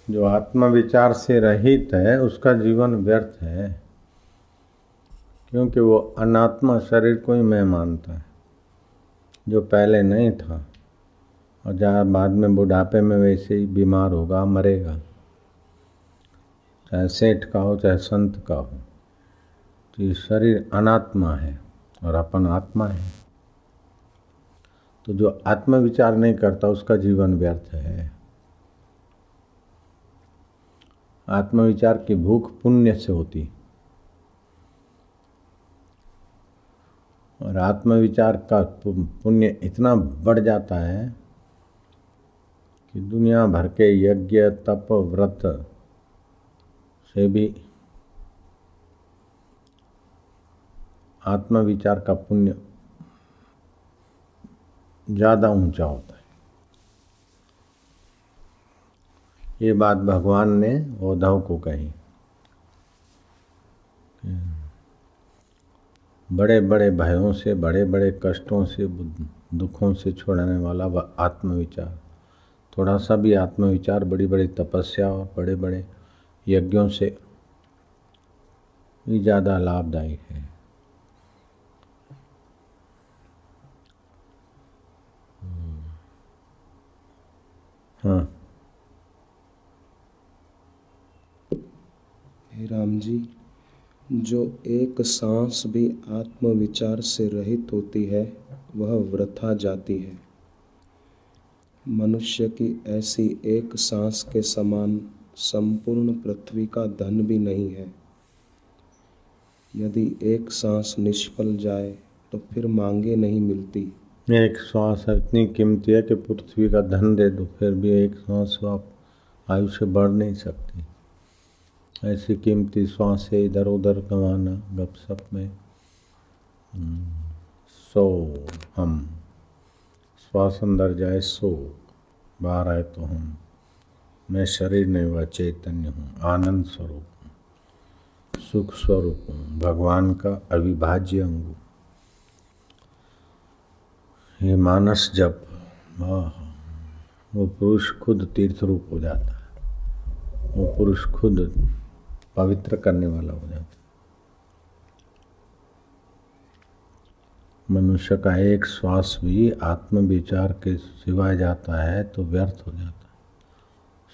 जो आत्म विचार से रहित है उसका जीवन व्यर्थ है, क्योंकि वो अनात्मा शरीर को ही मैं मानता है, जो पहले नहीं था और जहाँ बाद में बुढ़ापे में वैसे ही बीमार होगा, मरेगा। चाहे सेठ का हो चाहे संत का हो, तो ये शरीर अनात्मा है और अपन आत्मा है। तो जो आत्म विचार नहीं करता उसका जीवन व्यर्थ है। आत्मविचार की भूख पुण्य से होती, और आत्मविचार का पुण्य इतना बढ़ जाता है कि दुनिया भर के यज्ञ तप व्रत से भी आत्मविचार का पुण्य ज़्यादा ऊंचा होता है। ये बात भगवान ने उद्धव को कही। बड़े बड़े भयों से, बड़े बड़े कष्टों से, दुखों से छुड़ाने वाला वह आत्मविचार, थोड़ा सा भी आत्मविचार बड़ी बड़ी तपस्या और बड़े बड़े यज्ञों से भी ज़्यादा लाभदायी है। हाँ। हे राम जी, जो एक सांस भी आत्मविचार से रहित होती है वह वृथा जाती है। मनुष्य की ऐसी एक सांस के समान संपूर्ण पृथ्वी का धन भी नहीं है। यदि एक सांस निष्फल जाए तो फिर मांगे नहीं मिलती। एक श्वास इतनी कीमती है कि पृथ्वी का धन दे दो फिर भी एक श्वास आप आयुष्य बढ़ नहीं सकती। ऐसी कीमती श्वास है, इधर उधर गंवाना गपशप में। सो हम श्वास अंदर जाए सो, बाहर आए तो हम। मैं शरीर नहीं, वह चैतन्य हूँ, आनंद स्वरूप हूँ, सुख स्वरूप हूँ, भगवान का अविभाज्य अंग हूँ। ये मानस जप, वो पुरुष खुद तीर्थ रूप हो जाता है, वो पुरुष खुद पवित्र करने वाला हो जाता है। मनुष्य का एक श्वास भी आत्मविचार के सिवाय जाता है तो व्यर्थ हो जाता है।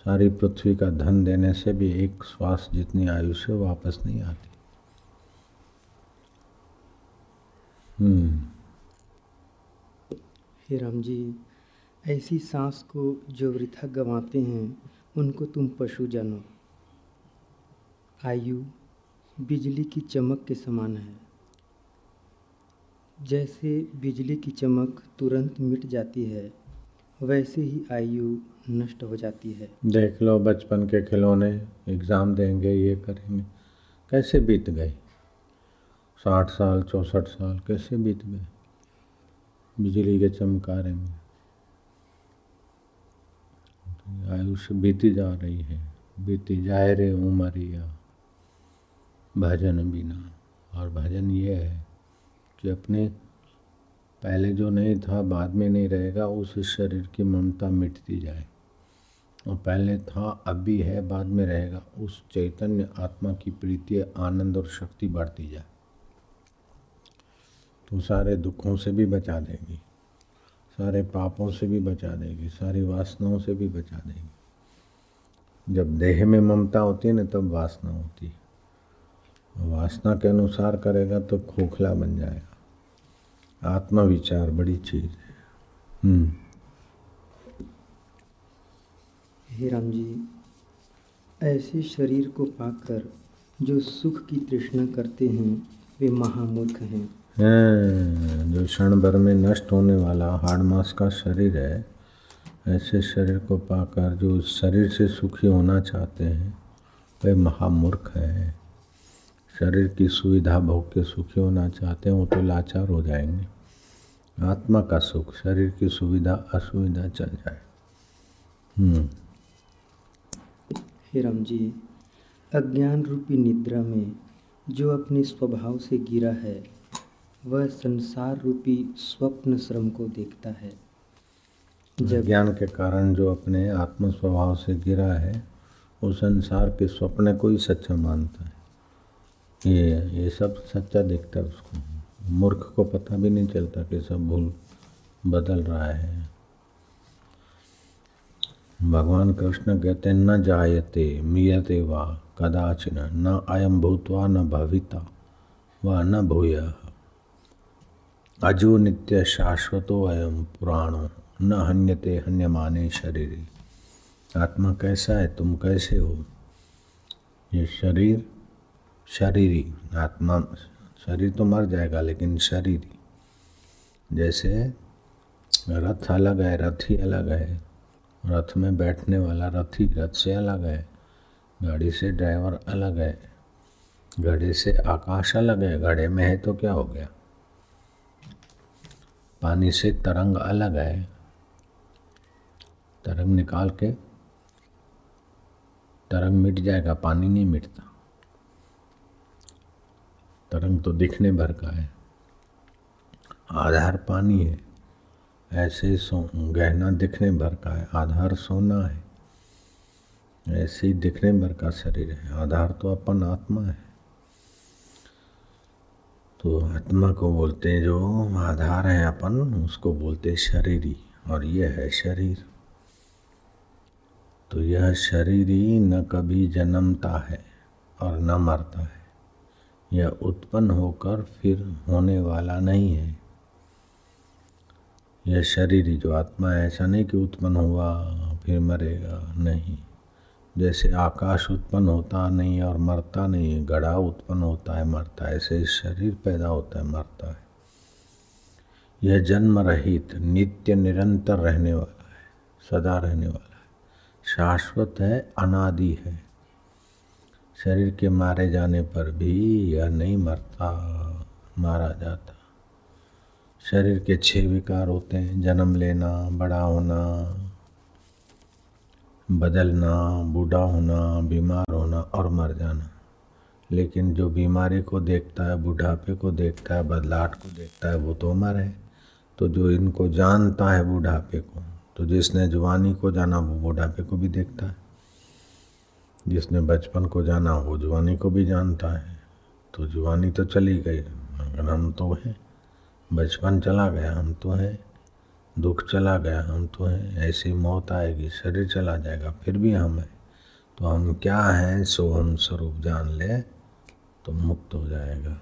सारी पृथ्वी का धन देने से भी एक श्वास जितनी आयुष्य वापस नहीं आती। हे राम जी, ऐसी सांस को जो वृथा गंवाते हैं उनको तुम पशु जानो। आयु बिजली की चमक के समान है। जैसे बिजली की चमक तुरंत मिट जाती है, वैसे ही आयु नष्ट हो जाती है। देख लो बचपन के खिलौने, एग्ज़ाम देंगे, ये करेंगे, कैसे बीत गए। 60 साल 64 साल कैसे बीत गए बिजली के चमकारे में। आयुष्य बीती जा रही है, बीती जाए रे उमरिया भजन बिना। और भजन ये है कि अपने पहले जो नहीं था बाद में नहीं रहेगा, उस शरीर की ममता मिटती जाए, और पहले था अब भी है बाद में रहेगा, उस चैतन्य आत्मा की प्रीति, आनंद और शक्ति बढ़ती जाए, तो सारे दुखों से भी बचा देगी, सारे पापों से भी बचा देगी, सारी वासनाओं से भी बचा देगी। जब देह में ममता होती है ना तब वासना होती है, वासना के अनुसार करेगा तो खोखला बन जाएगा। आत्मविचार बड़ी चीज़ है। हे राम जी, ऐसे शरीर को पाकर जो सुख की तृष्णा करते हैं वे महामूर्ख हैं। जो क्षण भर में नष्ट होने वाला हाड़ मास का शरीर है, ऐसे शरीर को पाकर जो शरीर से सुखी होना चाहते हैं वे महामूर्ख है। शरीर की सुविधा भोग के सुखी होना चाहते हैं वो तो लाचार हो जाएंगे। आत्मा का सुख, शरीर की सुविधा असुविधा चल जाए। हे राम जी, अज्ञान रूपी निद्रा में जो अपने स्वभाव से गिरा है वह संसार रूपी स्वप्न श्रम को देखता है। ज्ञान के कारण जो अपने आत्म स्वभाव से गिरा है वो संसार के स्वप्न को ही सच्चा मानता है। ये सब सच्चा दिखता है उसको। मूर्ख को पता भी नहीं चलता कि सब भूल बदल रहा है। भगवान कृष्ण कहते हैं न जायते मियते वा कदाचिन न अयम भूत्वा न भविता वा न भूयः अजो नित्य शाश्वतो अयम पुराणो न हन्यते हन्यमाने शरीरे। आत्मा कैसा है, तुम कैसे हो? ये शरीर शरीरी आत्मा, शरीर तो मर जाएगा लेकिन शरीरी। जैसे रथ अलग है, रथी अलग है। रथ में बैठने वाला रथी रथ से अलग है, गाड़ी से ड्राइवर अलग है, घड़े से आकाश अलग है। घड़े में है तो क्या हो गया? पानी से तरंग अलग है, तरंग निकाल के तरंग मिट जाएगा, पानी नहीं मिटता। तरंग तो दिखने भर का है, आधार पानी है। ऐसे गहना दिखने भर का है, आधार सोना है। ऐसे ही दिखने भर का शरीर है, आधार तो अपन आत्मा है। तो आत्मा को बोलते हैं, जो आधार है अपन, उसको बोलते हैं शरीरी। और यह है शरीर। तो यह शरीरी न कभी जन्मता है और न मरता है। यह उत्पन्न होकर फिर होने वाला नहीं है। यह शरीरी जो आत्मा है, ऐसा नहीं कि उत्पन्न हुआ फिर मरेगा, नहीं। जैसे आकाश उत्पन्न होता नहीं और मरता नहीं है, घड़ा उत्पन्न होता है मरता है, ऐसे शरीर पैदा होता है मरता है। यह जन्म रहित नित्य निरंतर रहने वाला है, सदा रहने वाला है, शाश्वत है, अनादि है। शरीर के मारे जाने पर भी यह नहीं मरता, मारा जाता। शरीर के 6 विकार होते हैं, जन्म लेना, बड़ा होना, बदलना, बूढ़ा होना, बीमार होना और मर जाना। लेकिन जो बीमारी को देखता है, बुढ़ापे को देखता है, बदलाहट को देखता है, वो तो अमर है। तो जो इनको जानता है बुढ़ापे को, तो जिसने जवानी को जाना वो बुढ़ापे को भी देखता है। जिसने बचपन को जाना वो जवानी को भी जानता है। तो जवानी तो चली गई मगर हम तो हैं, बचपन चला गया हम तो हैं, दुख चला गया हम तो हैं। ऐसी मौत आएगी, शरीर चला जाएगा, फिर भी हम हैं। तो हम क्या हैं, सो हम स्वरूप जान ले तो मुक्त हो जाएगा।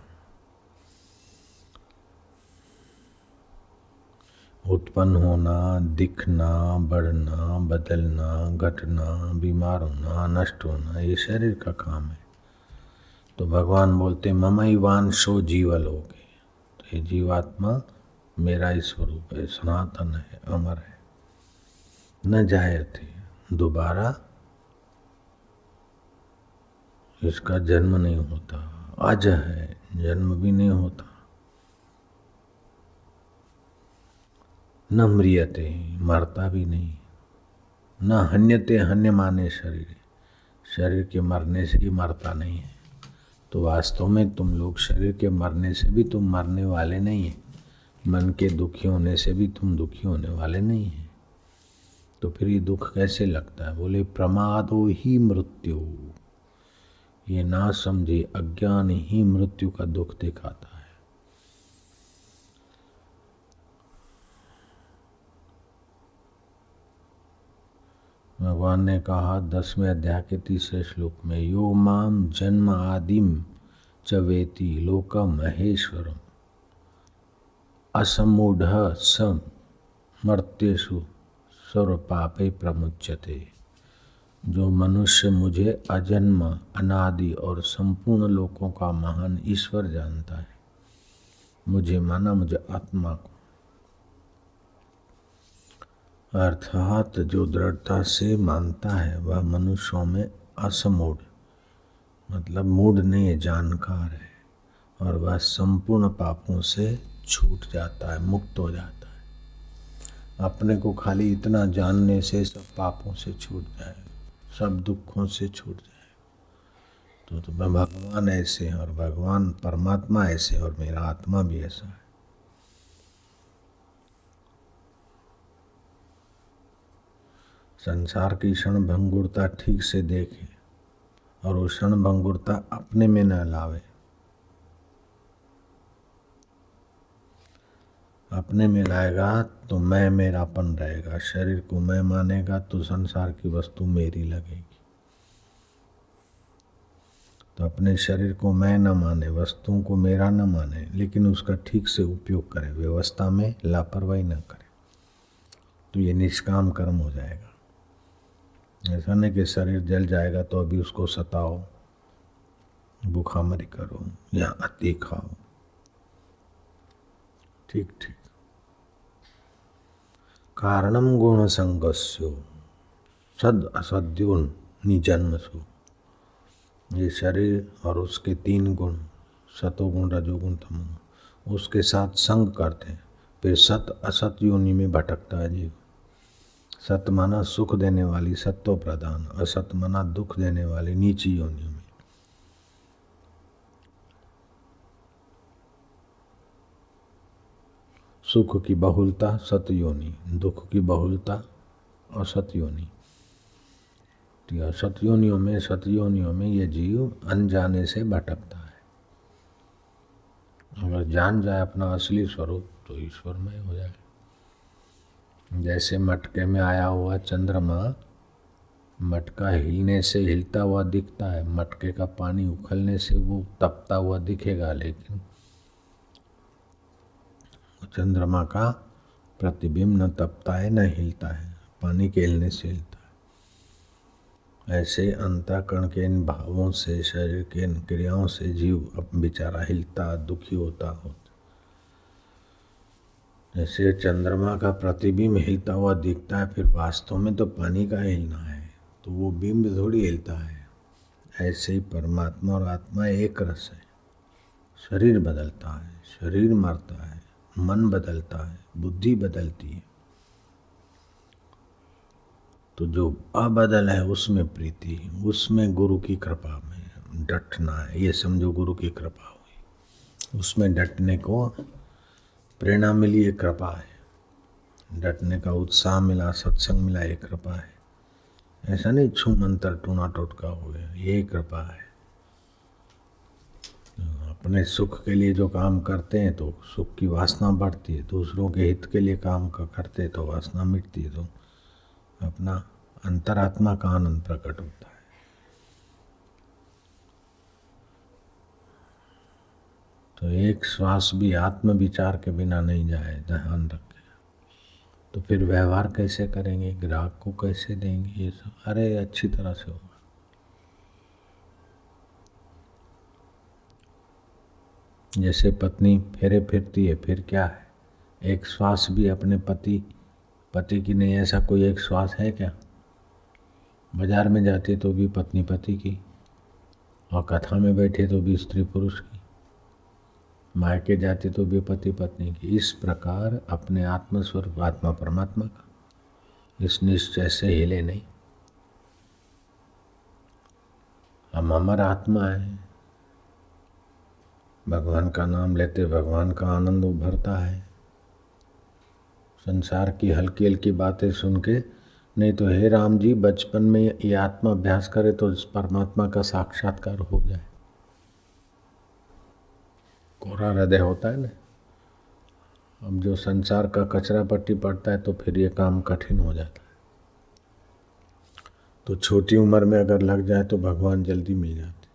उत्पन्न होना, दिखना, बढ़ना, बदलना, घटना, बीमार होना, नष्ट होना, ये शरीर का काम है। तो भगवान बोलते ममैवांशो जीवलोके। तो ये जीवात्मा मेरा ही स्वरूप है, सनातन है, अमर है। न जायते, दोबारा इसका जन्म नहीं होता। अज है, जन्म भी नहीं होता। न म्रियते, मरता भी नहीं। न हन्यते हन्यमाने शरीर, शरीर के मरने से ही मरता नहीं है। तो वास्तव में तुम लोग शरीर के मरने से भी तुम मरने वाले नहीं हैं, मन के दुखी होने से भी तुम दुखी होने वाले नहीं हैं। तो फिर ये दुख कैसे लगता है? बोले प्रमादो ही मृत्यु। ये ना समझे अज्ञान ही मृत्यु का दुख दिखाता है। भगवान ने कहा 10वें अध्याय के 3रे श्लोक में, यो माम जन्म आदिम च वेति लोकम महेश्वरम असमूढ़ सम मर्त्येषु सर्व पापे प्रमुच्यते। जो मनुष्य मुझे अजन्मा, अनादि और संपूर्ण लोकों का महान ईश्वर जानता है, मुझे माना, मुझे आत्मा को, अर्थात जो दृढ़ता से मानता है, वह मनुष्यों में असमूढ़, मतलब मूढ़ नहीं है, जानकार है। और वह संपूर्ण पापों से छूट जाता है, मुक्त हो जाता है। अपने को खाली इतना जानने से सब पापों से छूट जाए, सब दुखों से छूट जाए। तो भगवान ऐसे हैं और भगवान परमात्मा ऐसे, और मेरा आत्मा भी ऐसा है। संसार की क्षण भंगुरता ठीक से देखे और वो क्षणभंगुरता अपने में न लावे। अपने में लाएगा तो मैं मेरापन रहेगा, शरीर को मैं मानेगा तो संसार की वस्तु मेरी लगेगी। तो अपने शरीर को मैं न माने, वस्तुओं को मेरा न माने, लेकिन उसका ठीक से उपयोग करे, व्यवस्था में लापरवाही न करे, तो ये निष्काम कर्म हो जाएगा। ऐसा नहीं कि शरीर जल जाएगा तो अभी उसको सताओ, भूखामरी करो या अति खाओ। ठीक ठीक। कारणम गुण संगस्यो सद असद्यो निजन्मसु। ये शरीर और उसके 3 गुण, सतोगुण रजोगुण तमोगुण, उसके साथ संग करते हैं, फिर सत असत योनि में भटकता है जीव। सत माना सुख देने वाली सत्व प्रधान, असत माना दुख देने वाली नीची योनियों में। सुख की बहुलता सत योनि, दुख की बहुलता असत योनि। सतयोनियों में, सतयोनियों में ये जीव अनजाने से भटकता है। अगर जान जाए अपना असली स्वरूप तो ईश्वरमय हो जाए। जैसे मटके में आया हुआ चंद्रमा, मटका हिलने से हिलता हुआ दिखता है, मटके का पानी उखलने से वो तपता हुआ दिखेगा, लेकिन चंद्रमा का प्रतिबिंब न तपता है न हिलता है, पानी के हिलने से हिलता है। ऐसे अंतःकरण के इन भावों से, शरीर के इन क्रियाओं से जीव अब बेचारा हिलता, दुखी होता। जैसे चंद्रमा का प्रतिबिंब हिलता हुआ दिखता है, फिर वास्तव में तो पानी का हिलना है, तो वो बिंब थोड़ी हिलता है। ऐसे ही परमात्मा और आत्मा एक रस है। शरीर बदलता है, शरीर मरता है, मन बदलता है, बुद्धि बदलती है, तो जो अबदल है उसमें प्रीति, उसमें गुरु की कृपा में डटना है। ये समझो गुरु की कृपा हुई, उसमें डटने को प्रेरणा मिली, ये कृपा है। डटने का उत्साह मिला, सत्संग मिला, ये कृपा है। ऐसा नहीं छू मंतर टूना टोटका हुए, ये कृपा है। अपने सुख के लिए जो काम करते हैं तो सुख की वासना बढ़ती है, दूसरों के हित के लिए काम करते तो वासना मिटती है, तो अपना अंतरात्मा का आनंद प्रकट होता है। तो एक श्वास भी आत्म विचार के बिना नहीं जाए, ध्यान रखें। तो फिर व्यवहार कैसे करेंगे, ग्राहक को कैसे देंगे, ये सब अरे अच्छी तरह से होगा। जैसे पत्नी फेरे फिरती है, फिर क्या है, एक श्वास भी अपने पति की नहीं, ऐसा कोई एक श्वास है क्या? बाजार में जाती तो भी पत्नी पति की, और कथा में बैठे तो भी स्त्री पुरुष की, मायके जाते तो भी पति पत्नी की। इस प्रकार अपने आत्मस्वरूप आत्मा परमात्मा का इस निश्चय से हिले नहीं। हम अमर आत्मा है, भगवान का नाम लेते भगवान का आनंद उभरता है। संसार की हल्की हल्की बातें सुन के नहीं तो हे राम जी बचपन में ये आत्मा अभ्यास करे तो इस परमात्मा का साक्षात्कार हो जाए। कोरा हृदय होता है ना, अब जो संसार का कचरा पट्टी पड़ता है तो फिर ये काम कठिन हो जाता है। तो छोटी उम्र में अगर लग जाए तो भगवान जल्दी मिल जाते,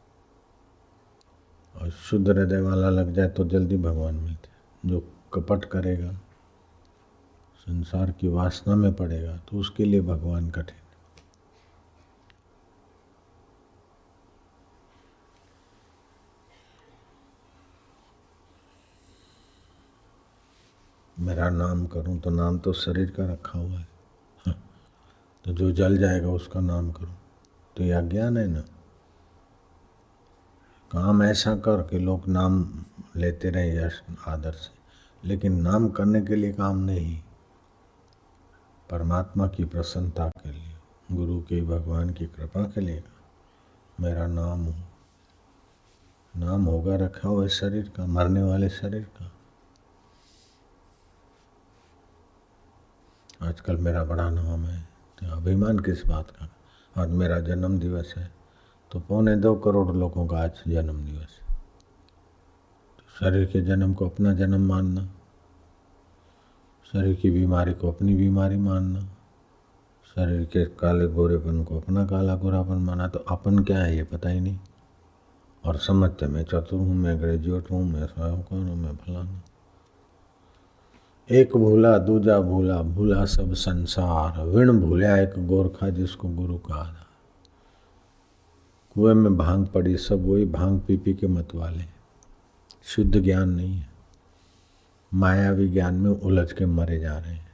और शुद्ध हृदय वाला लग जाए तो जल्दी भगवान मिलते। जो कपट करेगा, संसार की वासना में पड़ेगा, तो उसके लिए भगवान कठिन। मेरा नाम करूं तो नाम तो शरीर का रखा हुआ है, तो जो जल जाएगा उसका नाम करूं, तो यह अज्ञान है ना। काम ऐसा कर कि लोग नाम लेते रहे यश आदर से, लेकिन नाम करने के लिए काम नहीं, परमात्मा की प्रसन्नता के लिए, गुरु की भगवान की कृपा के लिए मेरा नाम हो। नाम होगा रखा हुआ शरीर का, मरने वाले शरीर का। आजकल मेरा बड़ा नाम है, तो अभिमान किस बात का। आज मेरा जन्म दिवस है तो 2.25 करोड़ लोगों का आज जन्म दिवस है। तो शरीर के जन्म को अपना जन्म मानना, शरीर की बीमारी को अपनी बीमारी मानना, शरीर के काले गोरेपन को अपना काला गोरापन माना, तो अपन क्या है ये पता ही नहीं। और समझते मैं चतुर हूँ, मैं ग्रेजुएट हूँ, मैं साहूकार हूँ, मैं फलाना। एक भूला दूजा भूला, भूला सब संसार, विण भूलिया एक गोरखा जिसको गुरु कहा। कुएं में भांग पड़ी, सब वही भांग पी पी के मत वाले, शुद्ध ज्ञान नहीं है, मायावी ज्ञान में उलझ के मरे जा रहे हैं,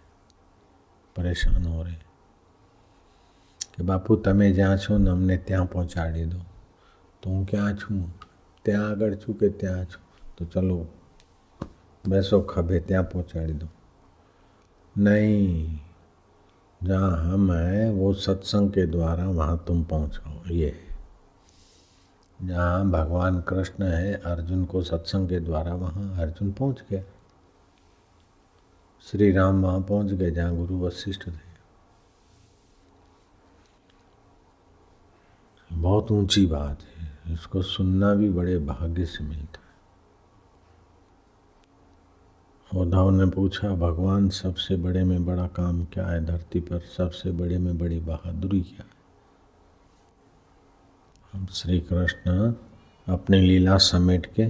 परेशान हो रहे कि बापू तमे ज्યાં છો ને અમને ત્યાં પહોંચાડી દો। तो હું ક્યાં છું? ત્યાં આગળ છું કે ત્યાં છું? तो चलो बैसो खभे, ત્યાં पहुँचाड़ी दो। नहीं, जहाँ हम हैं वो सत्संग के द्वारा वहाँ तुम पहुँचाओ। ये जहाँ भगवान कृष्ण है, अर्जुन को सत्संग के द्वारा वहाँ अर्जुन पहुँच गया। श्री राम वहाँ पहुँच गए जहाँ गुरु वशिष्ठ थे। बहुत ऊंची बात है, इसको सुनना भी बड़े भाग्य से मिलता है। उद्धव ने पूछा, भगवान सबसे बड़े में बड़ा काम क्या है धरती पर, सबसे बड़े में बड़ी बहादुरी क्या है? हम श्री कृष्ण अपनी लीला समेट के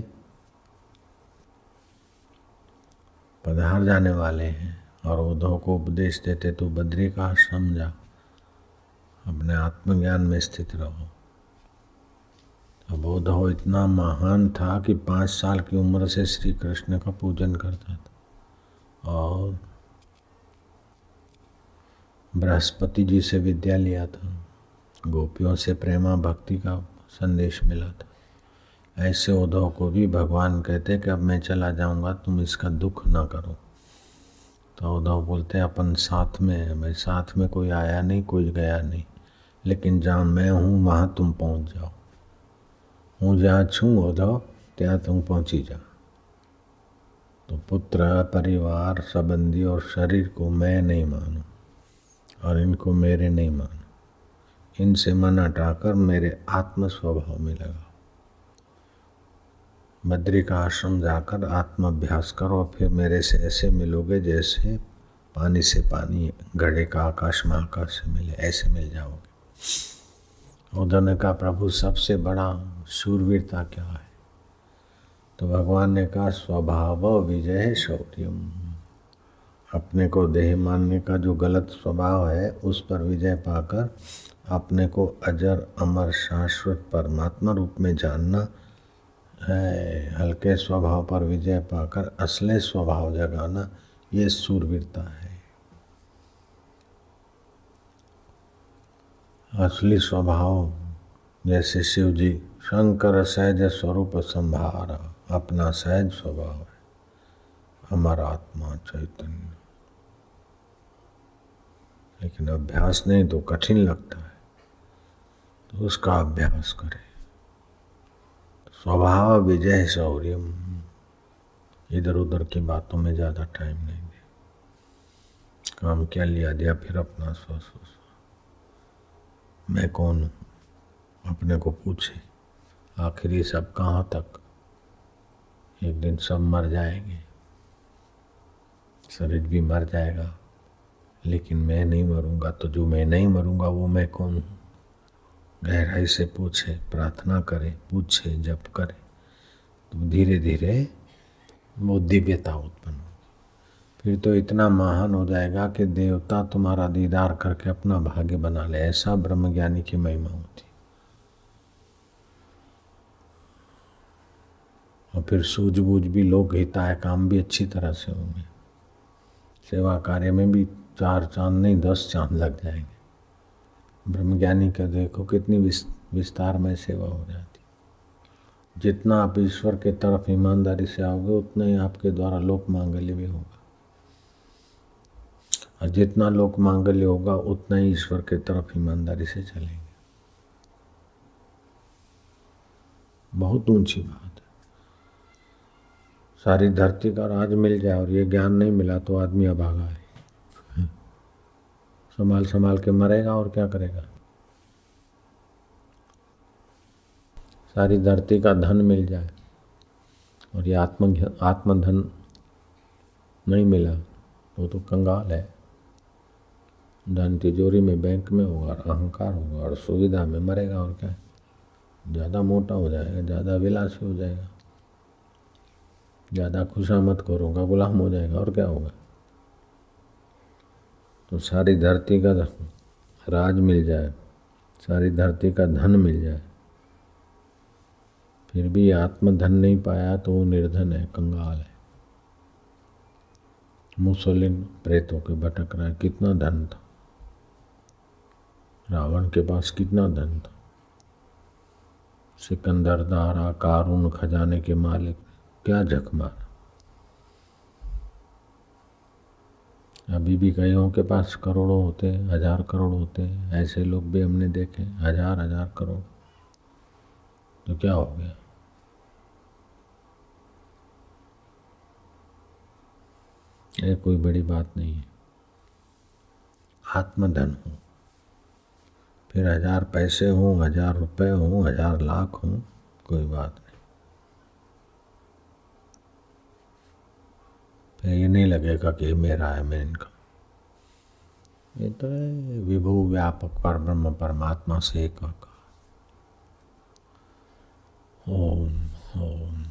पधार जाने वाले हैं और उद्धव को उपदेश देते तो बद्री का आश्रम जा, अपने आत्मज्ञान में स्थित रहो। अब उद्धव इतना महान था कि 5 साल की उम्र से श्री कृष्ण का पूजन करता था और बृहस्पति जी से विद्या लिया था, गोपियों से प्रेमा भक्ति का संदेश मिला था। ऐसे उद्धव को भी भगवान कहते कि अब मैं चला जाऊंगा, तुम इसका दुख ना करो। तो उद्धव बोलते अपन साथ में है, मैं साथ में कोई आया नहीं, कोई गया नहीं, लेकिन जहाँ मैं हूँ वहाँ तुम पहुँच जाओ। हूँ जहाँ छूँ उद्धव, ત્યાં तुम पहुँची जा। तो पुत्र, परिवार, संबंधी और शरीर को मैं नहीं मानो और इनको मेरे नहीं मानो। इनसे मन हटाकर मेरे आत्म स्वभाव में लगाओ। बद्री का आश्रम जाकर आत्म अभ्यास करो और फिर मेरे से ऐसे मिलोगे जैसे पानी से पानी, घड़े का आकाश में आकाश से मिले, ऐसे मिल जाओगे। उद्धव ने कहा, प्रभु सबसे बड़ा शूरवीरता क्या है? तो भगवान ने कहा, स्वभाव विजय शौर्यम। अपने को देह मानने का जो गलत स्वभाव है उस पर विजय पाकर अपने को अजर अमर शाश्वत परमात्मा रूप में जानना है। हल्के स्वभाव पर विजय पाकर असली स्वभाव जगाना, ये शूरवीरता है। असली स्वभाव जैसे शिव जी शंकर सहज स्वरूप संभारा, अपना सहज स्वभाव है, हमारा आत्मा चैतन्य। लेकिन अभ्यास नहीं तो कठिन लगता है, तो उसका अभ्यास करें। स्वभाव विजय शौर्यम। इधर उधर की बातों में ज़्यादा टाइम नहीं दे। काम क्या लिया दिया, फिर अपना स्व मैं कौन हूँ अपने को पूछे। आखिर ये सब कहाँ तक? एक दिन सब मर जाएंगे, शरीर भी मर जाएगा, लेकिन मैं नहीं मरूंगा। तो जो मैं नहीं मरूंगा वो मैं कौन हूँ? गहराई से पूछे, प्रार्थना करे, पूछे, जप करे, तो धीरे धीरे वो दिव्यता उत्पन्न होगी। फिर तो इतना महान हो जाएगा कि देवता तुम्हारा दीदार करके अपना भाग्य बना ले। ऐसा ब्रह्मज्ञानी की महिमा होती। और फिर सूझबूझ भी लोक हिताय काम भी अच्छी तरह से होंगे। सेवा कार्य में भी 4 चांद नहीं 10 चांद लग जाएंगे। ब्रह्मज्ञानी का देखो कितनी विस्तार में सेवा हो जाती। जितना आप ईश्वर के तरफ ईमानदारी से आओगे उतना ही आपके द्वारा लोक मांगल्य भी होगा, और जितना लोक मांगल्य होगा उतना ही ईश्वर के तरफ ईमानदारी से चलेंगे। बहुत ऊंची बात है। सारी धरती का राज मिल जाए और ये ज्ञान नहीं मिला तो आदमी अभागा है, संभाल संभाल के मरेगा और क्या करेगा। सारी धरती का धन मिल जाए और ये आत्मधन नहीं मिला तो कंगाल है। धन तिजोरी में बैंक में होगा और अहंकार होगा और सुविधा में मरेगा और क्या। ज़्यादा मोटा हो जाएगा, ज़्यादा विलासी हो जाएगा, ज़्यादा खुशामद करूँगा गुलाम हो जाएगा और क्या होगा। तो सारी धरती का राज मिल जाए, सारी धरती का धन मिल जाए, फिर भी आत्मधन नहीं पाया तो वो निर्धन है, कंगाल है। मुसोलिन प्रेतों के भटक रहा है। कितना धन था रावण के पास, कितना धन था। सिकंदर, दारा, कारून खजाने के मालिक क्या झक मारा। अभी भी कईयों के पास करोड़ों होते, 1000 करोड़ होते, ऐसे लोग भी हमने देखे 1000 करोड़। तो क्या हो गया। ये कोई बड़ी बात नहीं है। आत्मधन हो, फिर 1000 पैसे हों, 1000 रुपए हों, 1000 लाख हों, कोई बात नहीं। फिर ये नहीं लगेगा कि ये मेरा है, मैं इनका। ये तो है विभु व्यापक पर ब्रह्म परमात्मा से एकाकार। ओम ओम।